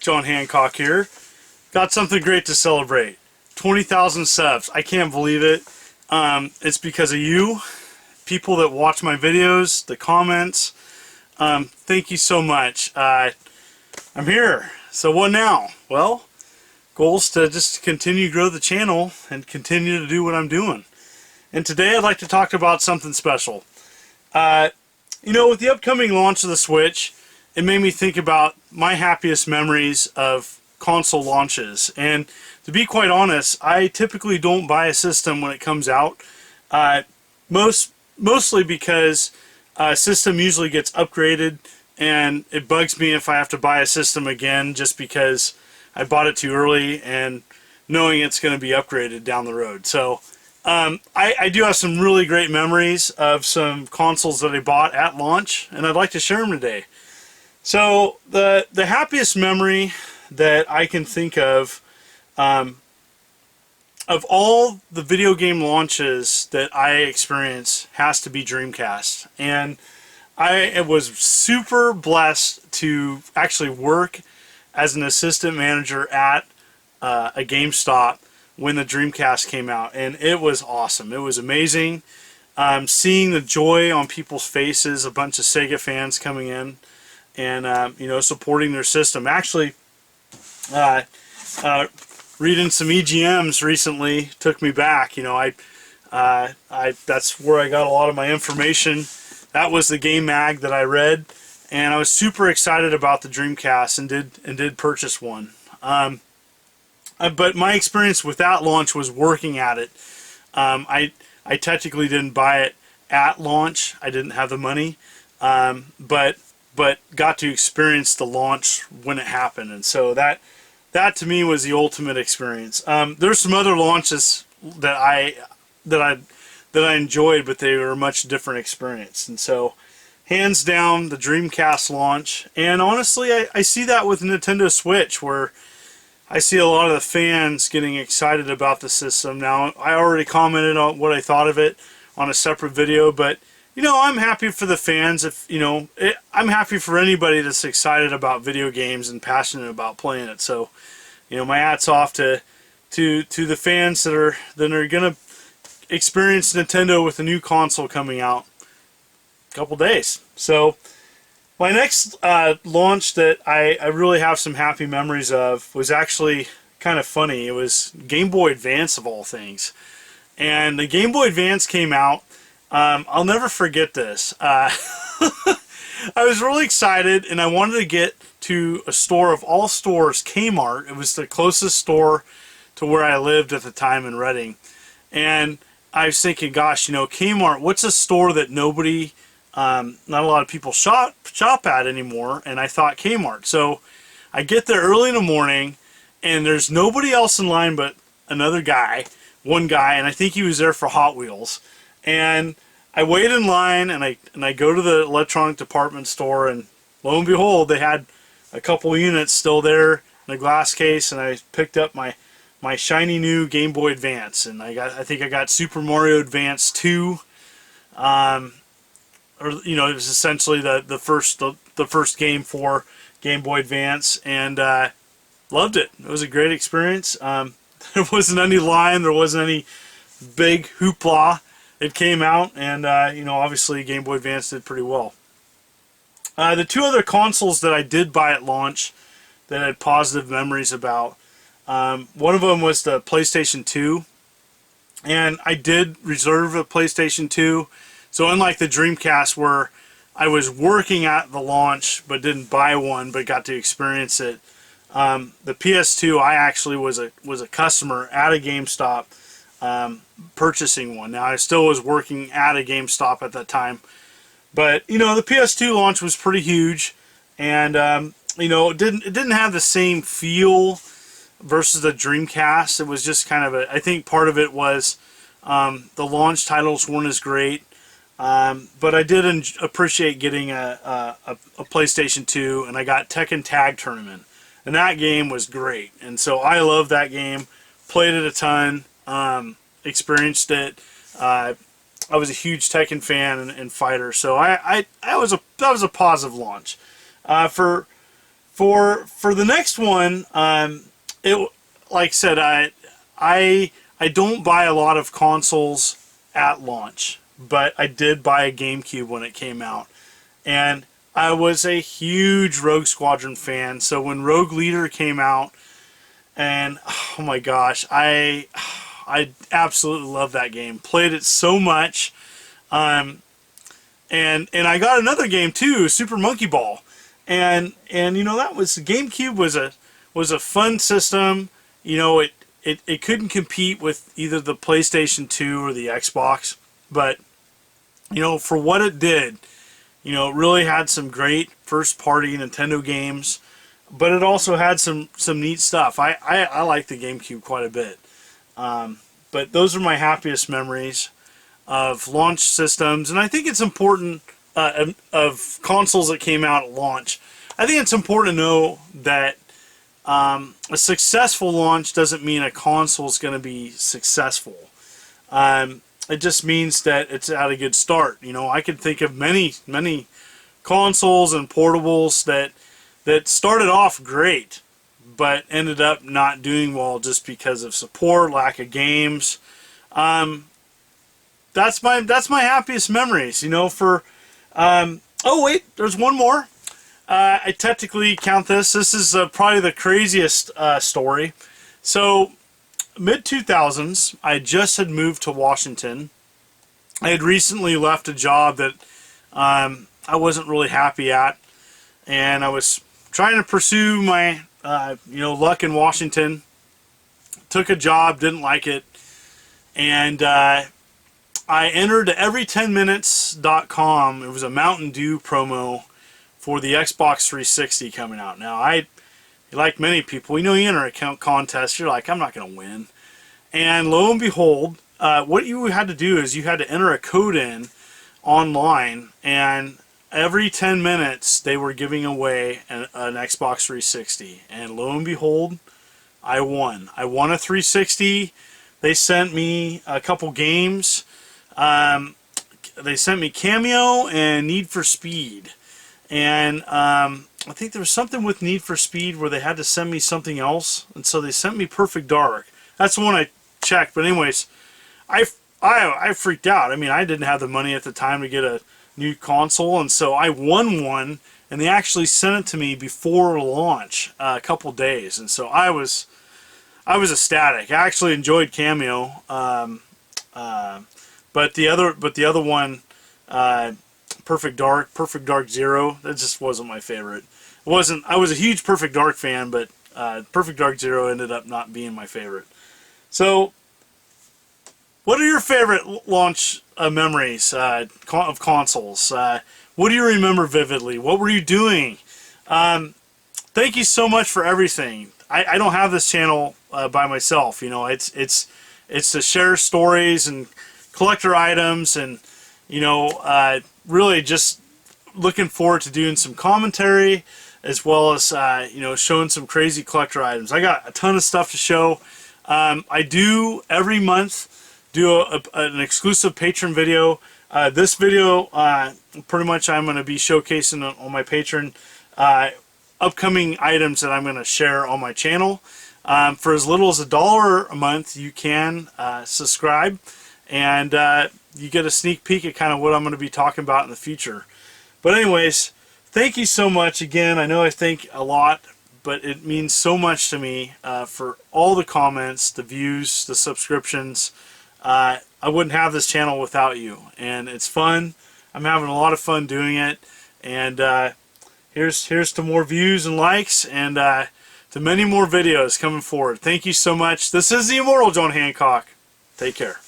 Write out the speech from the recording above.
John Hancock here. Got something great to celebrate. 20,000 subs. I can't believe it. It's because of you, people that watch my videos, the comments. Thank you so much. I'm here. So what now? Well, goals to just continue to grow the channel and continue to do what I'm doing. And today I'd like to talk about something special. With the upcoming launch of the Switch, it made me think about my happiest memories of console launches. And to be quite honest, I typically don't buy a system when it comes out. Mostly because a system usually gets upgraded, and it bugs me if I have to buy a system again just because I bought it too early and knowing it's going to be upgraded down the road. So I do have some really great memories of some consoles that I bought at launch, and I'd like to share them today. So the happiest memory that I can think of all the video game launches that I experience has to be Dreamcast. And I was super blessed to actually work as an assistant manager at a GameStop when the Dreamcast came out, and it was awesome. It was amazing. Seeing the joy on people's faces, a bunch of Sega fans coming in and supporting their system. Actually, reading some EGMs recently took me back. That's where I got a lot of my information. That was the game mag that I read, and I was super excited about the Dreamcast and did purchase one. But my experience with that launch was working at it. I technically didn't buy it at launch. I didn't have the money, but got to experience the launch when it happened, and so that to me was the ultimate experience. There's some other launches that I enjoyed, but they were a much different experience. And so, hands down, the Dreamcast launch. And honestly, I see that with Nintendo Switch, where I see a lot of the fans getting excited about the system. Now, I already commented on what I thought of it on a separate video, but I'm happy for the fans. I'm happy for anybody that's excited about video games and passionate about playing it. So, my hat's off to the fans that are gonna experience Nintendo with a new console coming out a couple days. So, my next launch that I really have some happy memories of was actually kind of funny. It was Game Boy Advance, of all things, and the Game Boy Advance came out. I'll never forget this. I was really excited, and I wanted to get to a store of all stores, Kmart. It was the closest store to where I lived at the time in Reading. And I was thinking, gosh, Kmart, what's a store that nobody, not a lot of people shop at anymore? And I thought Kmart. So I get there early in the morning, and there's nobody else in line but another guy, one guy, and I think he was there for Hot Wheels. And I wait in line, and I go to the electronic department store, and lo and behold, they had a couple units still there in a glass case, and I picked up my shiny new Game Boy Advance, and I think I got Super Mario Advance 2. It was essentially the first game for Game Boy Advance, and loved it. It was a great experience. There wasn't any line, there wasn't any big hoopla. It came out, and obviously Game Boy Advance did pretty well. The two other consoles that I did buy at launch that I had positive memories about, one of them was the PlayStation 2, and I did reserve a PlayStation 2. So unlike the Dreamcast, where I was working at the launch but didn't buy one but got to experience it, the PS2, I actually was a customer at a GameStop. Purchasing one. Now, I still was working at a GameStop at that time, but the PS2 launch was pretty huge, and it didn't have the same feel versus the Dreamcast. It was just kind of I think part of it was the launch titles weren't as great, but I did appreciate getting a PlayStation 2, and I got Tekken Tag Tournament, and that game was great, and so I love that game, played it a ton. Experienced it. I was a huge Tekken fan and fighter, so that was a positive launch. For For the next one, it, like I said, I don't buy a lot of consoles at launch, but I did buy a GameCube when it came out, and I was a huge Rogue Squadron fan. So when Rogue Leader came out, and oh my gosh, I absolutely love that game. Played it so much, and I got another game too, Super Monkey Ball, and you know, that was, the GameCube was a fun system. You know, it couldn't compete with either the PlayStation 2 or the Xbox, but you know, for what it did, you know, it really had some great first-party Nintendo games, but it also had some neat stuff. I like the GameCube quite a bit. But those are my happiest memories of launch systems, and I think it's important, of consoles that came out at launch. I think it's important to know that a successful launch doesn't mean a console is going to be successful. It just means that it's at a good start. You know, I could think of many consoles and portables that started off great, but ended up not doing well just because of support, lack of games. That's my happiest memories. You know, for oh wait, there's one more. I technically count this. This is probably the craziest story. So, mid-2000s, I just had moved to Washington. I had recently left a job that I wasn't really happy at, and I was trying to pursue my you know, luck in Washington. Took a job, didn't like it, and I entered every10minutes.com. It was a Mountain Dew promo for the Xbox 360 coming out. Now, like many people, you know, you enter a contest, you're like, I'm not going to win. And lo and behold, what you had to do is you had to enter a code in online, and every 10 minutes they were giving away an Xbox 360. And lo and behold, I won. I won a 360. They sent me a couple games. They sent me Cameo and Need for Speed. And I think there was something with Need for Speed where they had to send me something else, and so they sent me Perfect Dark. That's the one I checked. But anyways, I freaked out. I mean, I didn't have the money at the time to get a new console, and so I won one, and they actually sent it to me before launch, a couple days, and so I was ecstatic. I actually enjoyed Cameo, but the other one, Perfect Dark Zero, that just wasn't my favorite. I was a huge Perfect Dark fan, but Perfect Dark Zero ended up not being my favorite. So, what are your favorite launch memories of consoles? What do you remember vividly? What were you doing? Thank you so much for everything. I don't have this channel by myself. You know, it's to share stories and collector items, and you know, really just looking forward to doing some commentary, as well as you know, showing some crazy collector items. I got a ton of stuff to show. I do every month do an exclusive patron video. This video, pretty much I'm going to be showcasing on my Patreon upcoming items that I'm going to share on my channel. For as little as $1 a month, you can subscribe, and you get a sneak peek at kind of what I'm going to be talking about in the future. But anyways, thank you so much again. I know I think a lot, but it means so much to me for all the comments, the views, the subscriptions. I wouldn't have this channel without you, and it's fun. I'm having a lot of fun doing it, and here's to more views and likes, and to many more videos coming forward. Thank you so much. This is the Immortal John Hancock. Take care.